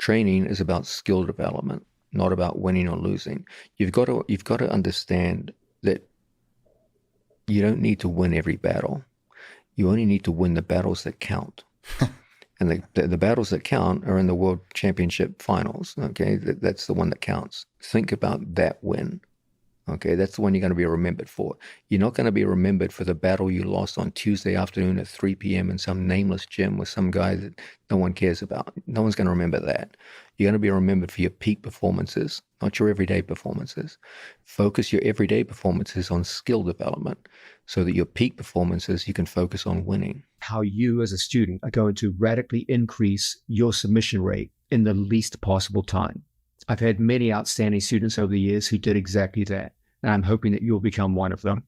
training is about skill development, not about winning or losing. You've got to understand that you don't need to win every battle. You only need to win the battles that count. And the battles that count are in the World Championship finals. Okay, that's the one that counts. Think about that win. Okay, that's the one you're going to be remembered for. You're not going to be remembered for the battle you lost on Tuesday afternoon at 3 p.m. in some nameless gym with some guy that no one cares about. No one's going to remember that. You're going to be remembered for your peak performances, not your everyday performances. Focus your everyday performances on skill development so that your peak performances you can focus on winning. How you as a student are going to radically increase your submission rate in the least possible time. I've had many outstanding students over the years who did exactly that, and I'm hoping that you'll become one of them.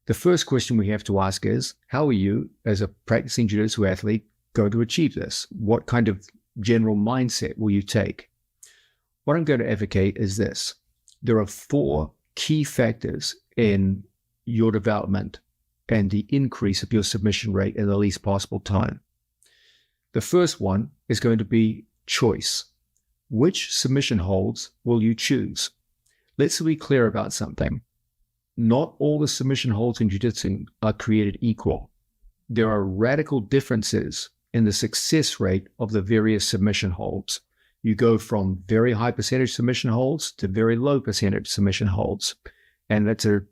The first question we have to ask is, how are you, as a practicing jiu-jitsu athlete, going to achieve this? What kind of general mindset will you take? What I'm going to advocate is this. There are 4 key factors in your development and the increase of your submission rate in the least possible time. The first one is going to be choice. Which submission holds will you choose? Let's be clear about something. Not all the submission holds in jiu-jitsu are created equal. There are radical differences in the success rate of the various submission holds. You go from very high percentage submission holds to very low percentage submission holds. And that's a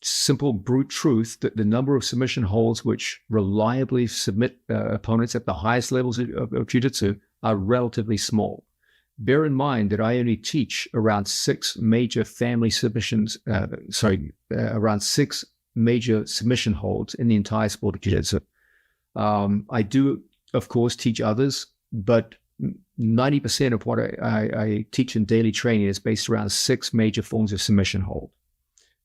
simple brute truth that the number of submission holds which reliably submit opponents at the highest levels of jiu-jitsu are relatively small. Bear in mind that I only teach around 6 major family submissions, around 6 major submission holds in the entire sport of jiu-jitsu. I do, of course, teach others, but 90% of what I teach in daily training is based around 6 major forms of submission hold.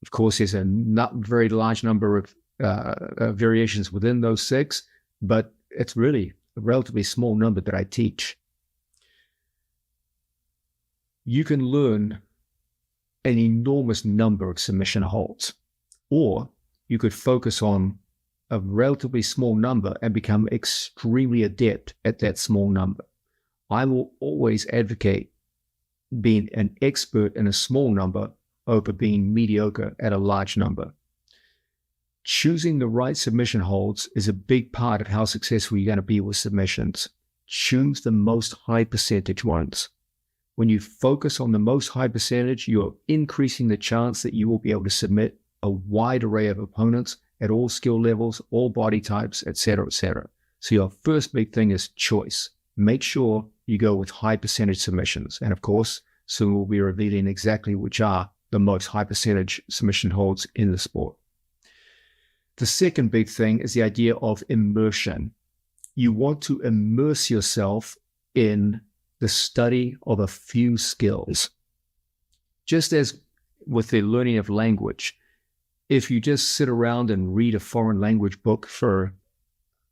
Of course, there's a not very large number of variations within those 6, but it's really a relatively small number that I teach. You can learn an enormous number of submission holds, or you could focus on a relatively small number and become extremely adept at that small number. I will always advocate being an expert in a small number over being mediocre at a large number. Choosing the right submission holds is a big part of how successful you're going to be with submissions. Choose the most high percentage ones. When you focus on the most high percentage, you're increasing the chance that you will be able to submit a wide array of opponents at all skill levels, all body types, etc., etc. So your first big thing is choice. Make sure you go with high percentage submissions. And of course, soon we'll be revealing exactly which are the most high percentage submission holds in the sport. The second big thing is the idea of immersion. You want to immerse yourself in the study of a few skills. Just as with the learning of language, if you just sit around and read a foreign language book for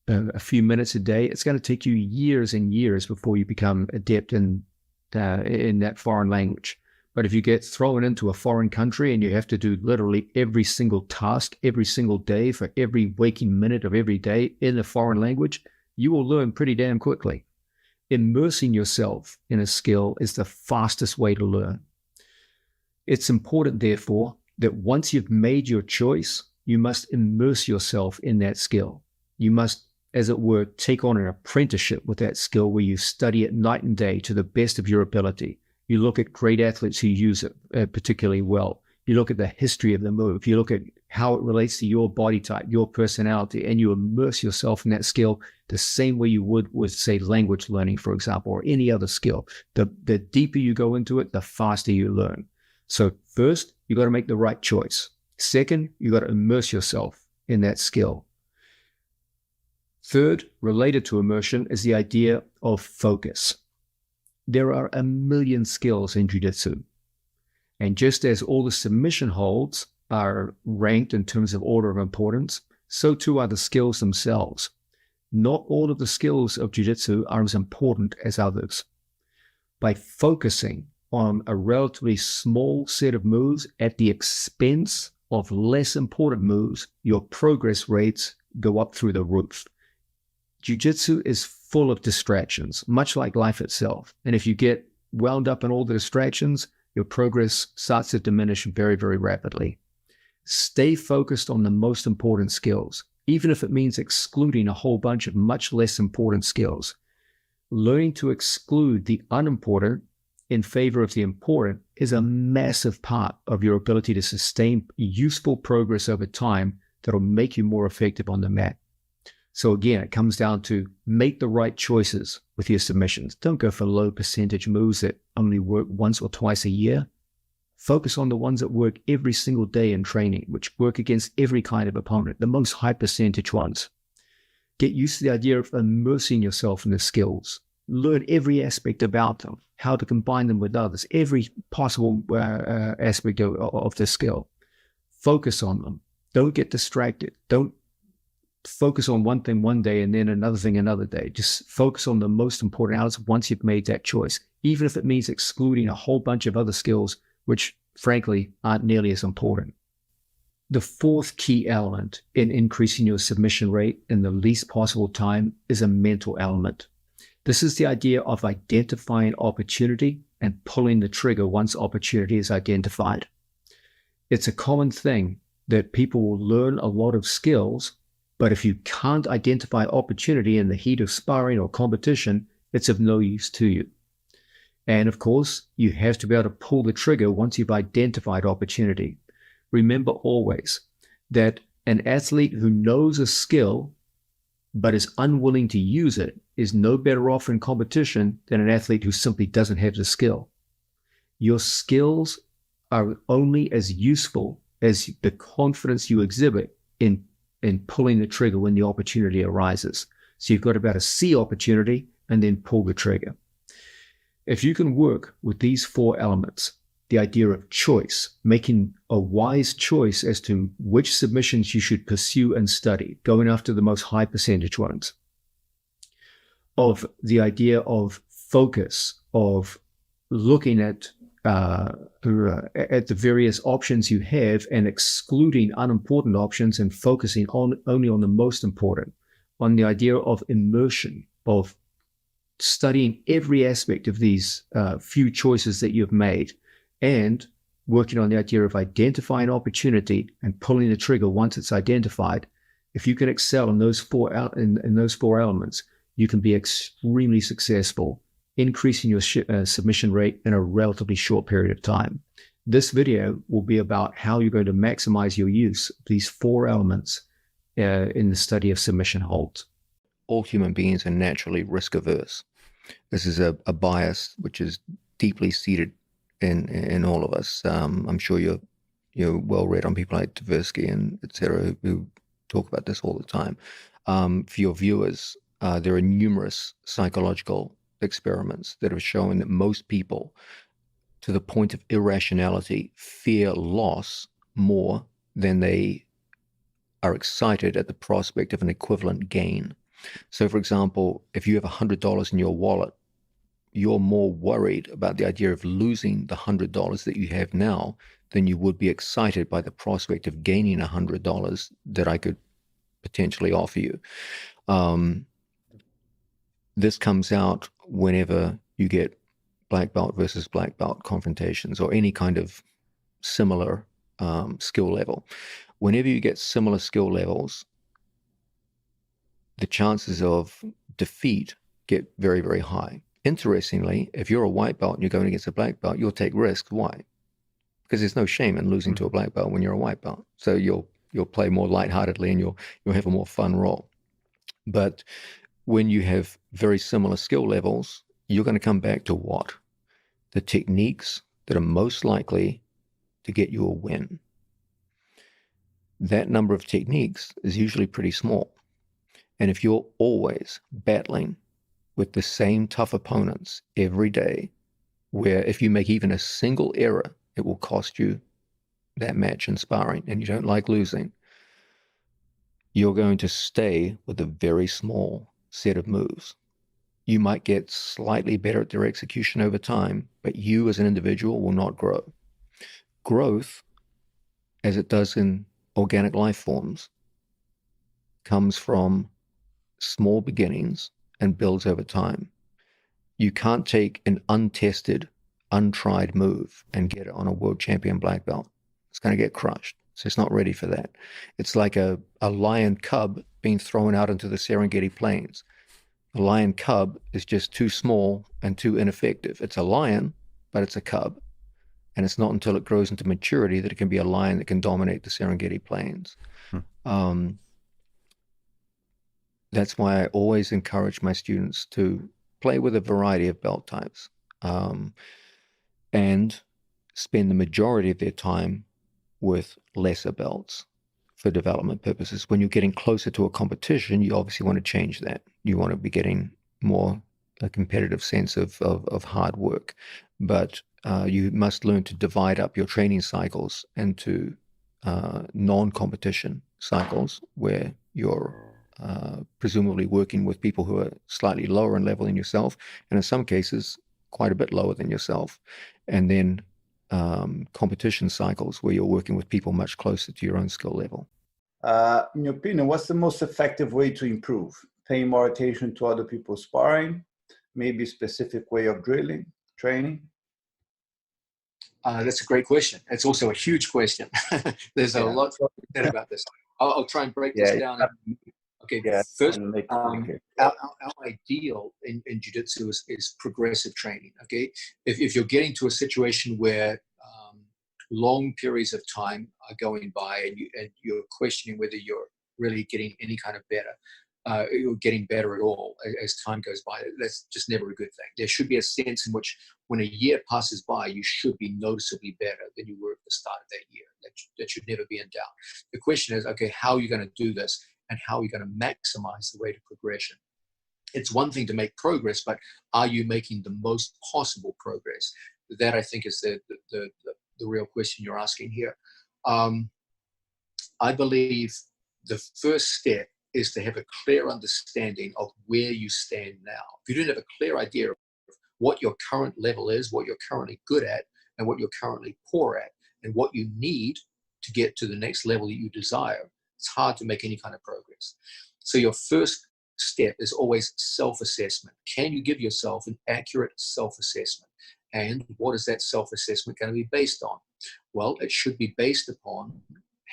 a few minutes a day, it's going to take you years and years before you become adept in that foreign language. But if you get thrown into a foreign country and you have to do literally every single task, every single day for every waking minute of every day in a foreign language, you will learn pretty damn quickly. Immersing yourself in a skill is the fastest way to learn. It's important, therefore, that once you've made your choice, you must immerse yourself in that skill. You must, as it were, take on an apprenticeship with that skill where you study it night and day to the best of your ability. You look at great athletes who use it particularly well. You look at the history of the move. You look at how it relates to your body type, your personality, and you immerse yourself in that skill the same way you would with, say, language learning, for example, or any other skill. The deeper you go into it, the faster you learn. So first, you got to make the right choice. Second, you got to immerse yourself in that skill. Third, related to immersion, is the idea of focus. There are a million skills in jiu-jitsu. And just as all the submission holds are ranked in terms of order of importance, so too are the skills themselves. Not all of the skills of jiu-jitsu are as important as others. By focusing on a relatively small set of moves at the expense of less important moves, your progress rates go up through the roof. Jiu-jitsu is full of distractions, much like life itself. And if you get wound up in all the distractions, your progress starts to diminish very, very rapidly. Stay focused on the most important skills, even if it means excluding a whole bunch of much less important skills. Learning to exclude the unimportant in favor of the important is a massive part of your ability to sustain useful progress over time that'll make you more effective on the mat. So again, it comes down to make the right choices with your submissions. Don't go for low percentage moves that only work once or twice a year. Focus on the ones that work every single day in training, which work against every kind of opponent, the most high percentage ones. Get used to the idea of immersing yourself in the skills. Learn every aspect about them, how to combine them with others, every possible aspect of the skill. Focus on them. Don't get distracted. Don't focus on one thing one day and then another thing another day. Just focus on the most important elements once you've made that choice, even if it means excluding a whole bunch of other skills, which frankly aren't nearly as important. The fourth key element in increasing your submission rate in the least possible time is a mental element. This is the idea of identifying opportunity and pulling the trigger once opportunity is identified. It's a common thing that people will learn a lot of skills, but if you can't identify opportunity in the heat of sparring or competition, it's of no use to you. And of course, you have to be able to pull the trigger once you've identified opportunity. Remember always that an athlete who knows a skill but is unwilling to use it is no better off in competition than an athlete who simply doesn't have the skill. Your skills are only as useful as the confidence you exhibit in pulling the trigger when the opportunity arises. So you've got to be able to see opportunity and then pull the trigger. If you can work with these four elements, the idea of choice, making a wise choice as to which submissions you should pursue and study, going after the most high percentage ones, of the idea of focus, of looking at the various options you have and excluding unimportant options and focusing only on the most important, on the idea of immersion, of studying every aspect of these few choices that you've made, and working on the idea of identifying opportunity and pulling the trigger once it's identified. If you can excel in those four elements, you can be extremely successful, increasing your submission rate in a relatively short period of time. This video will be about how you're going to maximize your use of these four elements in the study of submission holds. All human beings are naturally risk averse. This is a bias which is deeply seated in all of us. I'm sure you're well read on people like Tversky and etc. who talk about this all the time. For your viewers, there are numerous psychological experiments that have shown that most people, to the point of irrationality, fear loss more than they are excited at the prospect of an equivalent gain. So, for example, if you have $100 in your wallet, you're more worried about the idea of losing the $100 that you have now than you would be excited by the prospect of gaining $100 that I could potentially offer you. This comes out whenever you get black belt versus black belt confrontations or any kind of similar skill level. Whenever you get similar skill levels, the chances of defeat get very, very high. Interestingly, if you're a white belt and you're going against a black belt, you'll take risks. Why? Because there's no shame in losing to a black belt when you're a white belt. So you'll play more lightheartedly and you'll have a more fun role. But when you have very similar skill levels, you're going to come back to what? The techniques that are most likely to get you a win. That number of techniques is usually pretty small. And if you're always battling with the same tough opponents every day, where if you make even a single error, it will cost you that match in sparring, and you don't like losing, you're going to stay with a very small set of moves. You might get slightly better at their execution over time, but you as an individual will not grow. Growth, as it does in organic life forms, comes from small beginnings and builds over time. You can't take an untested, untried move and get it on a world champion black belt. It's going to get crushed. So it's not ready for that. It's like a lion cub being thrown out into the Serengeti plains. A lion cub is just too small and too ineffective. It's a lion, but it's a cub. And it's not until it grows into maturity that it can be a lion that can dominate the Serengeti plains. Um, that's why I always encourage my students to play with a variety of belt types, and spend the majority of their time with lesser belts for development purposes. When you're getting closer to a competition, you obviously want to change that. You want to be getting more a competitive sense of hard work. But you must learn to divide up your training cycles into non-competition cycles where you're presumably working with people who are slightly lower in level than yourself, and in some cases quite a bit lower than yourself. And then competition cycles where you're working with people much closer to your own skill level. In your opinion, what's the most effective way to improve? Paying more attention to other people's sparring, maybe a specific way of drilling, training? That's a great question. It's also a huge question. There's a lot said about this. I'll try and break this down. Okay, first, our ideal in jiu-jitsu is progressive training, okay? If you're getting to a situation where long periods of time are going by and you're questioning whether you're really getting any kind of better, you're getting better at all as time goes by, that's just never a good thing. There should be a sense in which when a year passes by, you should be noticeably better than you were at the start of that year. That should never be in doubt. The question is, okay, how are you going to do this? And how are you going to maximize the rate of progression? It's one thing to make progress, but are you making the most possible progress? That, I think, is the real question you're asking here. I believe the first step is to have a clear understanding of where you stand now. If you don't have a clear idea of what your current level is, what you're currently good at, and what you're currently poor at, and what you need to get to the next level that you desire, it's hard to make any kind of progress. So your first step is always self-assessment. Can you give yourself an accurate self-assessment? And what is that self-assessment going to be based on? Well, it should be based upon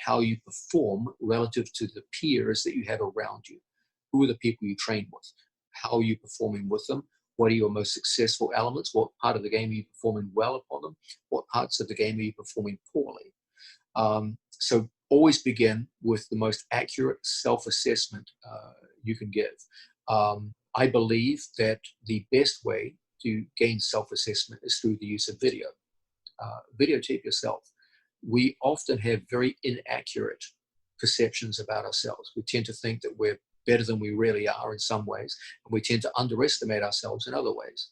how you perform relative to the peers that you have around you. Who are the people you train with? How are you performing with them? What are your most successful elements? What part of the game are you performing well upon them? What parts of the game are you performing poorly? So always begin with the most accurate self-assessment you can give. I believe that the best way to gain self-assessment is through the use of video. Videotape yourself. We often have very inaccurate perceptions about ourselves. We tend to think that we're better than we really are in some ways, and we tend to underestimate ourselves in other ways.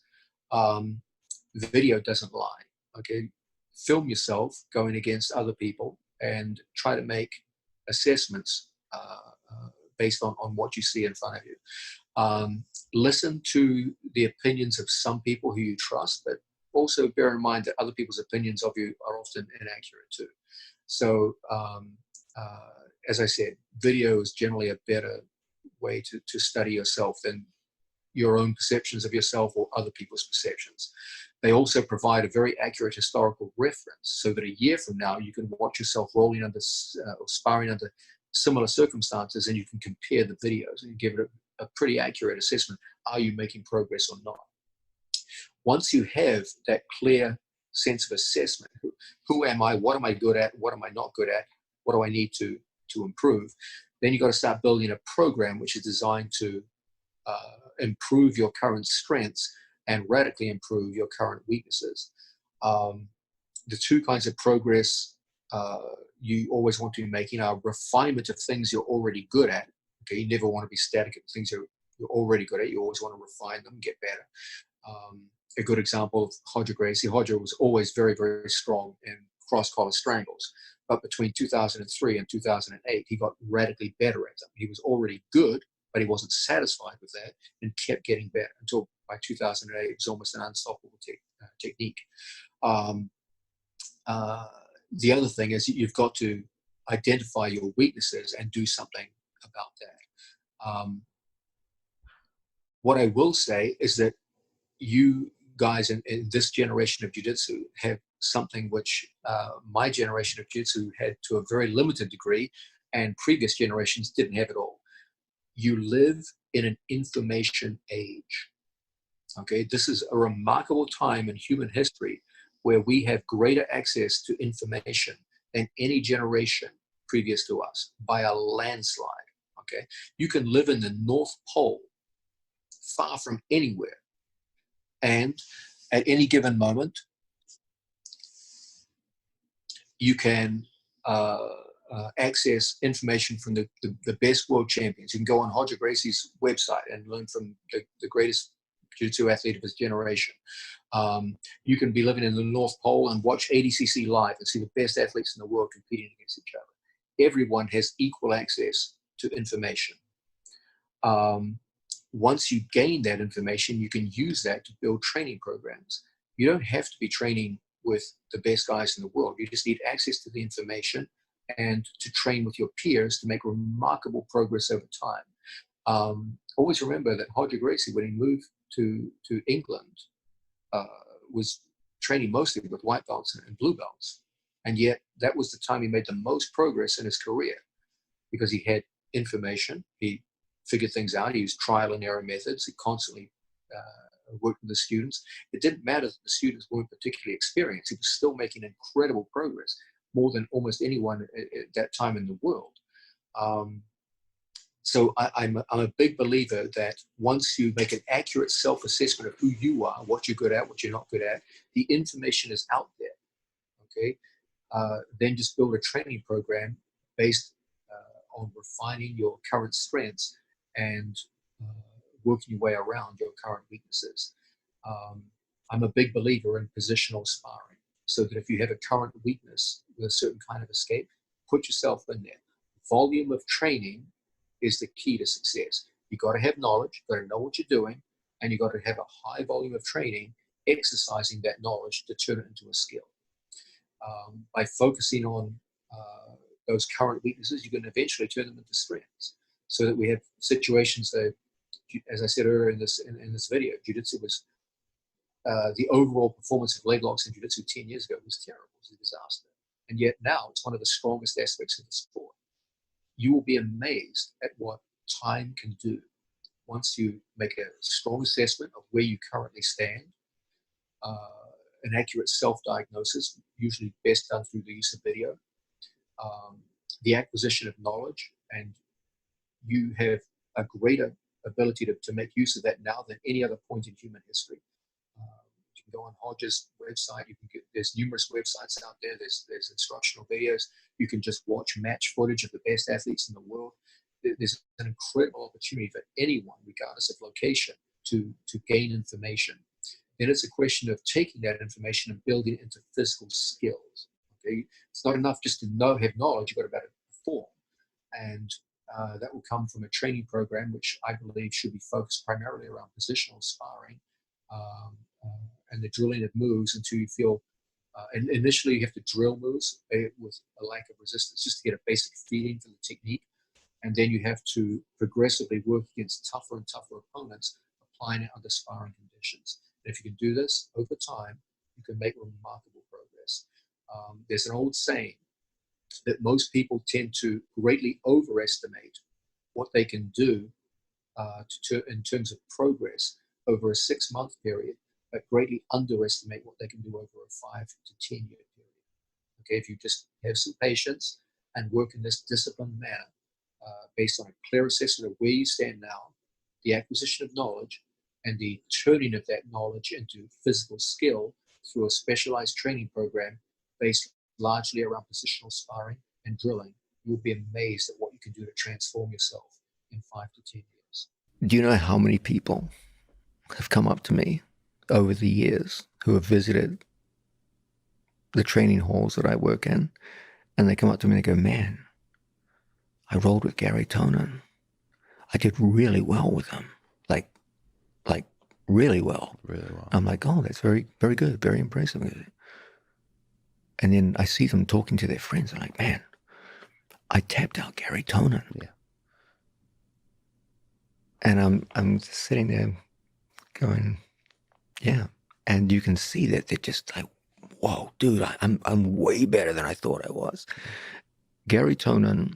Video doesn't lie, okay? Film yourself going against other people and try to make assessments based on what you see in front of you. Listen to the opinions of some people who you trust, but also bear in mind that other people's opinions of you are often inaccurate too. So, as I said, video is generally a better way to study yourself than your own perceptions of yourself or other people's perceptions. They also provide a very accurate historical reference so that a year from now you can watch yourself rolling under or sparring under similar circumstances, and you can compare the videos and give it a pretty accurate assessment. Are you making progress or not? Once you have that clear sense of assessment, who am I, what am I good at, what am I not good at, what do I need to improve, then you've got to start building a program which is designed to improve your current strengths and radically improve your current weaknesses. The two kinds of progress you always want to be making are refinement of things you're already good at. Okay, you never want to be static at things you're already good at. You always want to refine them and get better. A good example of Roger Gracie. Roger was always very, very strong in cross-collar strangles. But between 2003 and 2008, he got radically better at them. He was already good, but he wasn't satisfied with that and kept getting better until by 2008, it was almost an unstoppable technique. The other thing is you've got to identify your weaknesses and do something about that. What I will say is that you guys in this generation of jiu-jitsu have something which my generation of jiu-jitsu had to a very limited degree, and previous generations didn't have at all. You live in an information age. Okay, this is a remarkable time in human history where we have greater access to information than any generation previous to us by a landslide. Okay, you can live in the North Pole, far from anywhere, and at any given moment, you can access information from the best world champions. You can go on Roger Gracie's website and learn from the greatest jiu-jitsu athlete of his generation. You can be living in the North Pole and watch ADCC live and see the best athletes in the world competing against each other. Everyone has equal access to information. Once you gain that information, you can use that to build training programs. You don't have to be training with the best guys in the world. You just need access to the information and to train with your peers to make remarkable progress over time. Always remember that Roger Gracie, when he moved to England, was training mostly with white belts and blue belts. And yet that was the time he made the most progress in his career, because he had information, he figured things out, he used trial and error methods, he constantly worked with the students. It didn't matter that the students weren't particularly experienced, he was still making incredible progress, more than almost anyone at that time in the world. So I'm a big believer that once you make an accurate self-assessment of who you are, what you're good at, what you're not good at, the information is out there, okay? Then just build a training program based on refining your current strengths and working your way around your current weaknesses. I'm a big believer in positional sparring, so that if you have a current weakness with a certain kind of escape, put yourself in there. Volume of training is the key to success. You got to have knowledge, you got to know what you're doing, and you got to have a high volume of training, exercising that knowledge to turn it into a skill. By focusing on those current weaknesses, you can eventually turn them into strengths, so that we have situations that, as I said earlier in this video, jiu-jitsu was the overall performance of leg locks in jiu-jitsu 10 years ago was terrible, it was a disaster. And yet now it's one of the strongest aspects of the sport. You will be amazed at what time can do once you make a strong assessment of where you currently stand, an accurate self-diagnosis, usually best done through the use of video, the acquisition of knowledge, and you have a greater ability to make use of that now than any other point in human history. You can go on Hodge's website. There's numerous websites out there. There's instructional videos. You can just watch match footage of the best athletes in the world. There's an incredible opportunity for anyone, regardless of location, to gain information. Then it's a question of taking that information and building it into physical skills. Okay? It's not enough just to have knowledge. You've got to be able to perform. And that will come from a training program, which I believe should be focused primarily around positional sparring and the drilling of moves until you feel, and initially you have to drill moves with a lack of resistance just to get a basic feeling for the technique. And then you have to progressively work against tougher and tougher opponents, applying it under sparring conditions. And if you can do this over time, you can make remarkable progress. There's an old saying that most people tend to greatly overestimate what they can do in terms of progress over a 6-month period, but greatly underestimate what they can do over a 5 to 10 year period. Okay, if you just have some patience and work in this disciplined manner, based on a clear assessment of where you stand now, the acquisition of knowledge, and the turning of that knowledge into physical skill through a specialized training program based largely around positional sparring and drilling, you'll be amazed at what you can do to transform yourself in 5 to 10 years. Do you know how many people have come up to me over the years who have visited the training halls that I work in, and they come up to me and they go, man, I rolled with Gary Tonin. I did really well with him. Like really well. Really well. I'm like, oh, that's very, very good, very impressive. And then I see them talking to their friends. I'm like, man, I tapped out Gary Tonin. Yeah. And I'm just sitting there going, yeah. And you can see that they're just like, whoa, dude, I'm way better than I thought I was. Gary Tonin,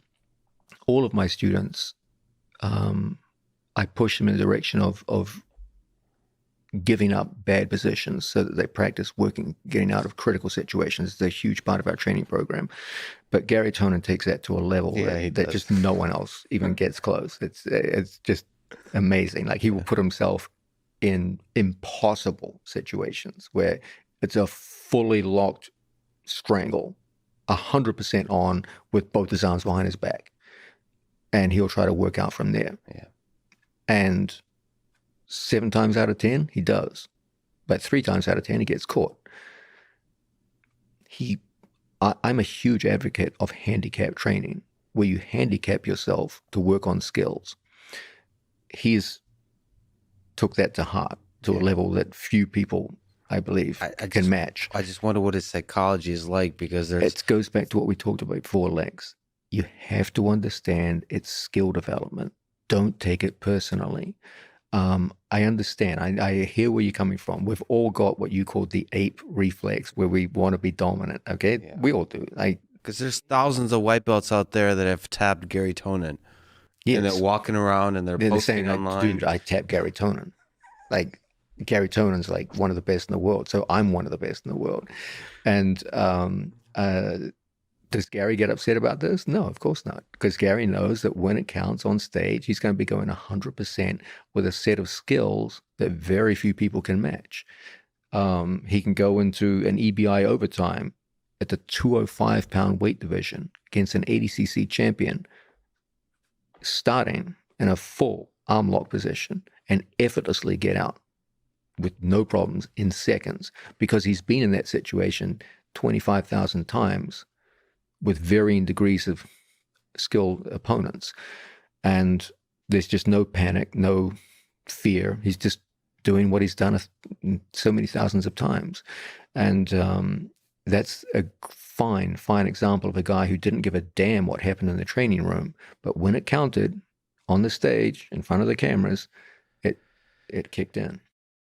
all of my students, I push them in the direction of giving up bad positions so that they practice getting out of critical situations. It's a huge part of our training program. But Gary Tonin takes that to a level that just no one else even gets close. It's just amazing. Like, he will put himself in impossible situations where it's a fully locked strangle, 100% on, with both his arms behind his back. And he'll try to work out from there. Yeah. And 7 times out of 10, he does. But 3 times out of 10, he gets caught. I'm a huge advocate of handicap training, where you handicap yourself to work on skills. He's took that to heart to a level that few people, I believe, can match. I just wonder what his psychology is like, because it goes back to what we talked about before, Lex. You have to understand it's skill development. Don't take it personally. I understand. I hear where you're coming from. We've all got what you call the ape reflex, where we want to be dominant. Okay, yeah. We all do. Because there's thousands of white belts out there that have tapped Gary Tonin. Yes. And they're walking around and they're posting saying, online. Dude, I tapped Gary Tonin. Like, Gary Tonin's like one of the best in the world, so I'm one of the best in the world. And does Gary get upset about this? No, of course not, because Gary knows that when it counts on stage, he's going to be going 100% with a set of skills that very few people can match. He can go into an EBI overtime at the 205-pound weight division against an 80cc champion, starting in a full arm lock position, and effortlessly get out with no problems in seconds, because he's been in that situation 25,000 times with varying degrees of skilled opponents. And there's just no panic, no fear. He's just doing what he's done so many thousands of times. And that's a fine example of a guy who didn't give a damn what happened in the training room. But when it counted on the stage in front of the cameras, it kicked in.